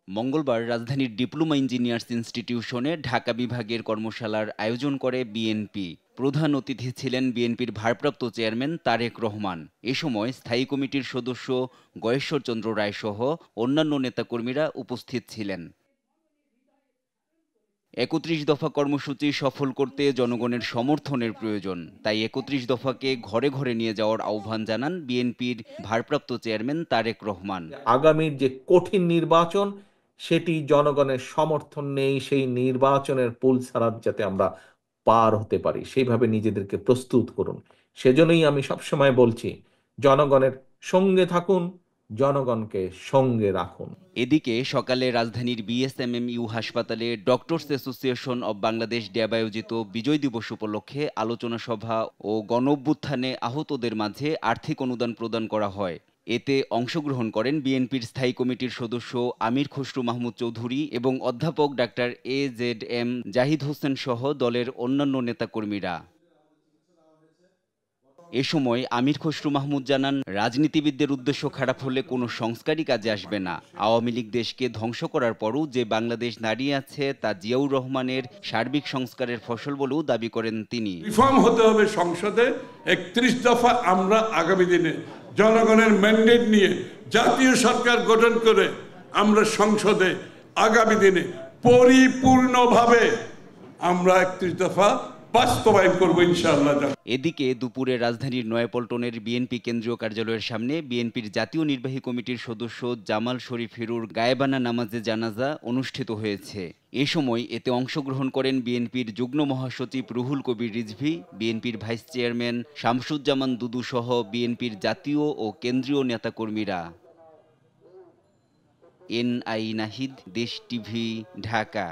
মঙ্গলবার রাজধানীর diploma engineers ইনস্টিটিউশনে Dhaka বিভাগের কর্মশালার আয়োজন করে বিএনপি। প্রধান অতিথি ছিলেন বিএনপির ভারপ্রাপ্ত চেয়ারম্যান তারেক রহমান। এ সময় স্থায়ী কমিটির সদস্য গয়েশ্বরচন্দ্র রায়সহ অন্যান্য নেতাকর্মীরা উপস্থিত ছিলেন। ৩১ দফা কর্মসূচি সফল করতে জনগণের সমর্থনের প্রয়োজন, তাই ৩১ দফাকে ঘরে ঘরে নিয়ে যাওয়ার আহ্বান জানান বিএনপির ভারপ্রাপ্ত চেয়ারম্যান তারেক রহমান। আগামীর যে কঠিন নির্বাচন, সেটি জনগণের সমর্থন নেই, সেই নির্বাচনের পুলসারাত যাতে আমরা পার হতে পারি সেইভাবে নিজেদেরকে প্রস্তুত করুন। সেজন্যই আমি সবসময় বলছি, জনগণের সঙ্গে থাকুন, জনগণকে সঙ্গে রাখুন। এদিকে সকালে রাজধানীর বিএসএমএমইউ হাসপাতালে ডক্টরস অ্যাসোসিয়েশন অব বাংলাদেশ ড্যাব আয়োজিত বিজয় দিবস উপলক্ষে আলোচনা সভা ও গণঅভ্যুত্থানে আহতদের মাঝে আর্থিক অনুদান প্রদান করা হয়। এতে অংশগ্রহণ করেন বিএনপির স্থায়ী কমিটির সদস্য আমির খসরু মাহমুদ চৌধুরী এবং অধ্যাপক ডাক্তার AZM জাহিদ হোসেন সহ দলের অন্যান্য নেতাকর্মীরা। এ সময় আমির খসরু মাহমুদ জানান, রাজনীতিবিদদের উদ্দেশ্য খারাপ হলে কোনো সংস্কারই কাজে আসবে না। আওয়ামী লীগ দেশকে ধ্বংস করার পরও যে বাংলাদেশ দাঁড়িয়ে আছে তা জিয়াউর রহমানের সার্বিক সংস্কারের ফসল বলেও দাবি করেন তিনি। রিফর্ম হতে হবে সংসদে। ৩১ দফা আমরা আগামী দিনে জনগণের ম্যান্ডেট নিয়ে জাতীয় সরকার গঠন করে আমরা সংসদে আগামী দিনে পরিপূর্ণভাবে আমরা ৩১ দফা বাস্তবায়ন করব ইনশাআল্লাহ। এদিকে দুপুরে রাজধানীর নয়াপল্টনের বিএনপি কেন্দ্রীয় কার্যালয়ের সামনে বিএনপির জাতীয় নির্বাহী কমিটির সদস্য জামাল শরীফ হিরুর গায়েবানা নামাজে জানাজা অনুষ্ঠিত হয়েছে। এ সময় এতে অংশগ্রহণ করেন বিএনপির যুগ্ম মহাসচিব রুহুল কবির রিজভী, বিএনপির ভাইস চেয়ারম্যান শামসুজ্জামান দুদু সহ বিএনপির জাতীয় ও কেন্দ্রীয় নেতাকর্মীরা। NI নাহিদ, দেশ টিভি, ঢাকা।